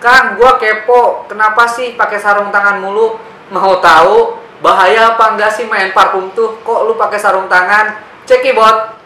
Kang, gua kepo, kenapa sih pakai sarung tangan mulu? Mau tahu bahaya apa enggak sih main parfum tuh? Kok lu pakai sarung tangan? Cekibot.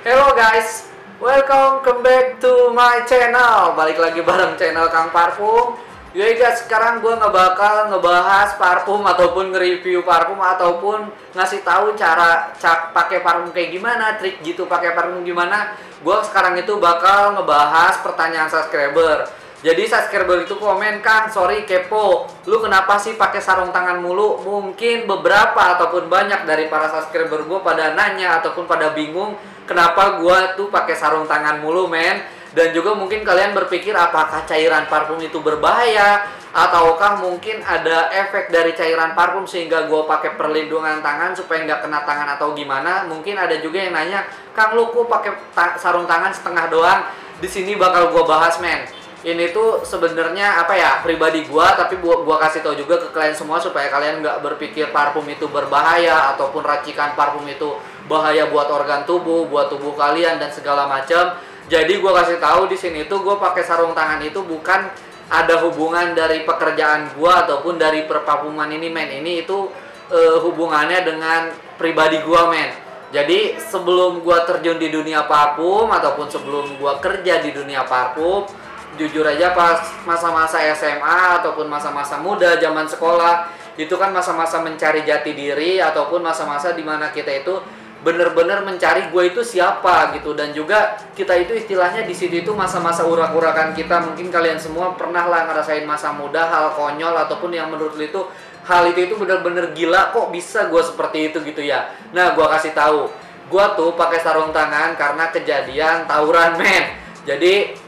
Hello guys, welcome back to my channel. Balik lagi bareng channel Kang Parfum. Yoi guys, sekarang gue bakal ngebahas parfum ataupun nge-review parfum ataupun ngasih tahu cara pakai parfum kayak gimana, trik gitu pakai parfum gimana. Gue sekarang itu bakal ngebahas pertanyaan subscriber. Jadi subscriber itu komen, "Kang, sorry kepo, lu kenapa sih pakai sarung tangan mulu?" Mungkin beberapa ataupun banyak dari para subscriber gue pada nanya ataupun pada bingung kenapa gue tuh pakai sarung tangan mulu, men. Dan juga mungkin kalian berpikir apakah cairan parfum itu berbahaya, ataukah mungkin ada efek dari cairan parfum sehingga gue pakai perlindungan tangan supaya nggak kena tangan atau gimana. Mungkin ada juga yang nanya, "Kang, lu kok pakai sarung tangan setengah doang?" Di sini bakal gue bahas, men. Ini tuh sebenarnya apa ya, pribadi gua, tapi gua kasih tahu juga ke kalian semua supaya kalian nggak berpikir parfum itu berbahaya ataupun racikan parfum itu bahaya buat organ tubuh, buat tubuh kalian dan segala macam. Jadi gua kasih tahu di sini tuh gua pakai sarung tangan itu bukan ada hubungan dari pekerjaan gua ataupun dari perparfuman ini, men. Ini itu hubungannya dengan pribadi gua, men. Jadi sebelum gua terjun di dunia parfum ataupun sebelum gua kerja di dunia parfum, jujur aja pas masa-masa SMA ataupun masa-masa muda zaman sekolah, itu kan masa-masa mencari jati diri ataupun masa-masa dimana kita itu bener-bener mencari gue itu siapa gitu. Dan juga kita itu istilahnya di situ itu masa-masa urak-urakan kita. Mungkin kalian semua pernah lah ngerasain masa muda hal konyol ataupun yang menurut lu itu hal itu bener-bener gila, kok bisa gue seperti itu gitu ya. Nah, gue kasih tahu, gue tuh pakai sarung tangan karena kejadian tawuran, men. Jadi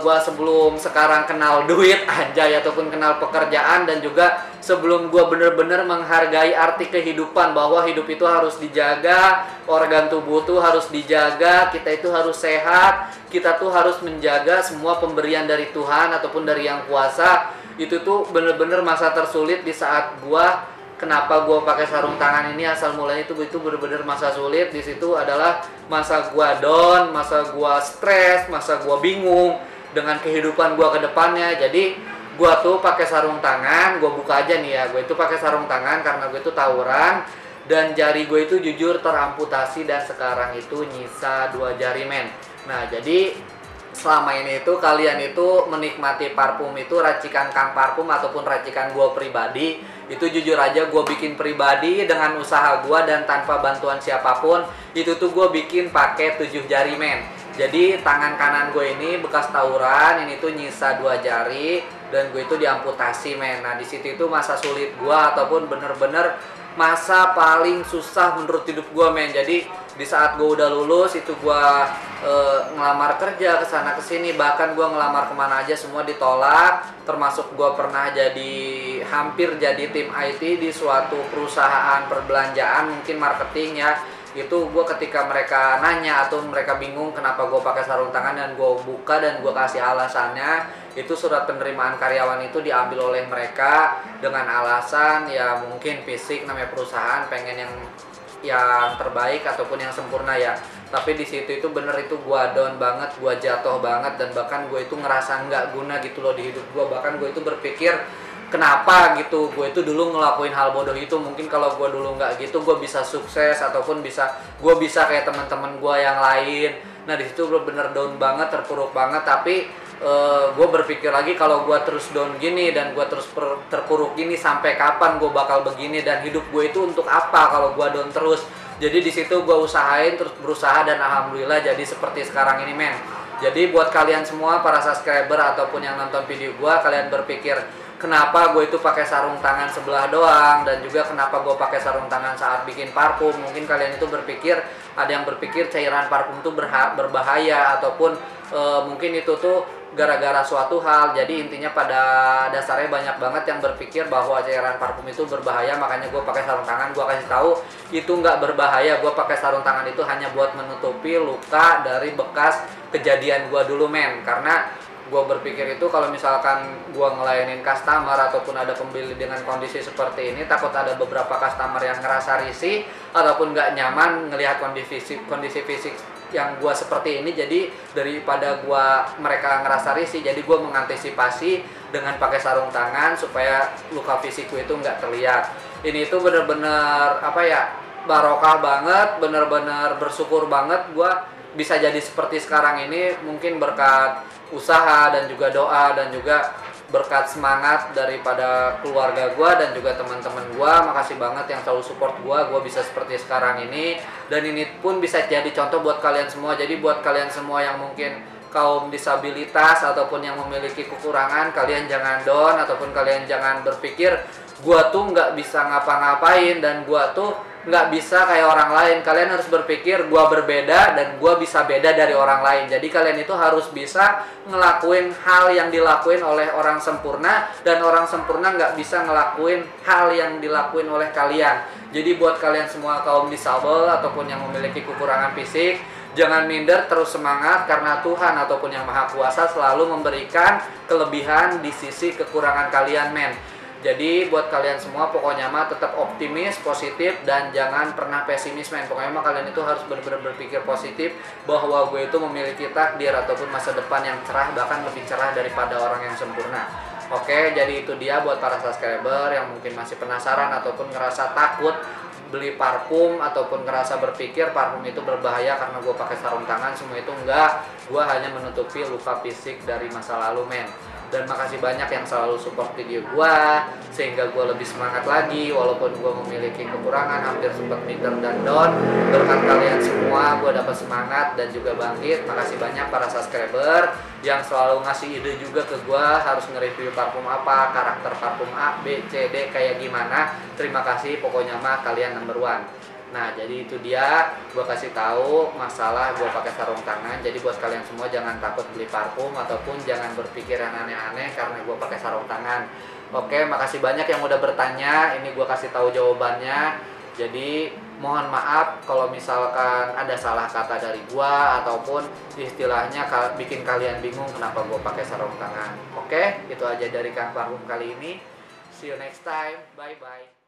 gua sebelum sekarang kenal duit anjay ataupun kenal pekerjaan, dan juga sebelum gua bener-bener menghargai arti kehidupan bahwa hidup itu harus dijaga, organ tubuh tuh harus dijaga, kita itu harus sehat, kita tuh harus menjaga semua pemberian dari Tuhan ataupun dari Yang Kuasa. Itu tuh bener-bener masa tersulit di saat gua. Kenapa gue pakai sarung tangan ini, asal mulanya itu bener-bener masa sulit. Di situ adalah masa gue down, masa gue stres, masa gue bingung dengan kehidupan gue ke depannya. Jadi gue tuh pakai sarung tangan, gue buka aja nih ya, gue itu pakai sarung tangan karena gue itu tawuran dan jari gue itu jujur teramputasi dan sekarang itu nyisa 2 jari, men. Nah, jadi selama ini itu kalian itu menikmati parfum itu racikan Kang Parfum ataupun racikan gue pribadi, itu jujur aja gue bikin pribadi dengan usaha gue dan tanpa bantuan siapapun. Itu tuh gue bikin pakai 7 jari, men. Jadi tangan kanan gue ini bekas tawuran, ini tuh nyisa 2 jari dan gue itu diamputasi, men. Nah, di situ itu masa sulit gue ataupun bener-bener masa paling susah menurut hidup gue, men. Jadi di saat gue udah lulus itu gue ngelamar kerja kesana kesini, bahkan gue ngelamar kemana aja semua ditolak, termasuk gue pernah hampir jadi tim IT di suatu perusahaan perbelanjaan, mungkin marketing ya. Itu gue ketika mereka nanya atau mereka bingung kenapa gue pakai sarung tangan dan gue buka dan gue kasih alasannya, itu surat penerimaan karyawan itu diambil oleh mereka dengan alasan ya mungkin fisik, namanya perusahaan pengen yang terbaik ataupun yang sempurna ya. Tapi di situ itu bener itu gua down banget, gua jatuh banget, dan bahkan gue itu ngerasa nggak guna gitu loh di hidup gua. Bahkan gue itu berpikir kenapa gitu gue itu dulu ngelakuin hal bodoh itu. Mungkin kalau gue dulu nggak gitu gue bisa sukses ataupun gue bisa kayak teman-teman gue yang lain. Nah, di situ bener down banget, terpuruk banget. Tapi gue berpikir lagi, kalau gue terus down gini dan gue terus terpuruk gini, sampai kapan gue bakal begini dan hidup gue itu untuk apa kalau gue down terus. Jadi di situ gue usahain, terus berusaha, dan alhamdulillah jadi seperti sekarang ini, men. Jadi buat kalian semua para subscriber ataupun yang nonton video gue, kalian berpikir kenapa gue itu pakai sarung tangan sebelah doang, dan juga kenapa gue pakai sarung tangan saat bikin parfum. Mungkin kalian itu berpikir, ada yang berpikir cairan parfum itu berbahaya ataupun mungkin itu tuh gara-gara suatu hal. Jadi intinya pada dasarnya banyak banget yang berpikir bahwa cairan parfum itu berbahaya, makanya gue pakai sarung tangan. Gue kasih tahu itu nggak berbahaya. Gue pakai sarung tangan itu hanya buat menutupi luka dari bekas kejadian gue dulu, men. Karena gue berpikir itu kalau misalkan gue ngelayanin customer ataupun ada pembeli dengan kondisi seperti ini, takut ada beberapa customer yang ngerasa risih ataupun nggak nyaman ngelihat kondisi fisik yang gue seperti ini. Jadi daripada mereka ngerasa risih, jadi gue mengantisipasi dengan pakai sarung tangan supaya luka fisikku itu nggak terlihat. Ini tuh bener-bener barokah banget, bener-bener bersyukur banget gue bisa jadi seperti sekarang ini, mungkin berkat usaha dan juga doa dan juga berkat semangat daripada keluarga gue dan juga teman-teman gue. Makasih banget yang selalu support gue bisa seperti sekarang ini, dan ini pun bisa jadi contoh buat kalian semua. Jadi buat kalian semua yang mungkin kaum disabilitas ataupun yang memiliki kekurangan, kalian jangan down ataupun kalian jangan berpikir gue tuh nggak bisa ngapa-ngapain dan gue tuh nggak bisa kayak orang lain. Kalian harus berpikir gue berbeda dan gue bisa beda dari orang lain. Jadi kalian itu harus bisa ngelakuin hal yang dilakuin oleh orang sempurna, dan orang sempurna nggak bisa ngelakuin hal yang dilakuin oleh kalian. Jadi buat kalian semua kaum disabel ataupun yang memiliki kekurangan fisik, jangan minder, terus semangat, karena Tuhan ataupun yang Maha Kuasa selalu memberikan kelebihan di sisi kekurangan kalian, men. Jadi buat kalian semua pokoknya mah tetap optimis, positif, dan jangan pernah pesimis, men. Pokoknya mah kalian itu harus benar-benar berpikir positif bahwa gue itu memiliki takdir ataupun masa depan yang cerah, bahkan lebih cerah daripada orang yang sempurna. Oke, jadi itu dia buat para subscriber yang mungkin masih penasaran ataupun ngerasa takut beli parfum ataupun ngerasa berpikir parfum itu berbahaya karena gue pakai sarung tangan. Semua itu enggak, gue hanya menutupi luka fisik dari masa lalu, men. Dan makasih banyak yang selalu support video gue, sehingga gue lebih semangat lagi walaupun gue memiliki kekurangan, hampir sempat minder dan down. Berkat kalian semua gue dapat semangat dan juga bangkit. Makasih banyak para subscriber yang selalu ngasih ide juga ke gue harus nge-review parfum apa, karakter parfum A, B, C, D kayak gimana. Terima kasih, pokoknya mah kalian number one. Nah, jadi itu dia gue kasih tahu masalah gue pakai sarung tangan. Jadi buat kalian semua jangan takut beli parfum ataupun jangan berpikir yang aneh-aneh karena gue pakai sarung tangan. Oke, makasih banyak yang udah bertanya. Ini gue kasih tahu jawabannya. Jadi mohon maaf kalau misalkan ada salah kata dari gue ataupun istilahnya bikin kalian bingung kenapa gue pakai sarung tangan. Oke, itu aja dari Kang Parfum kali ini. See you next time. Bye bye.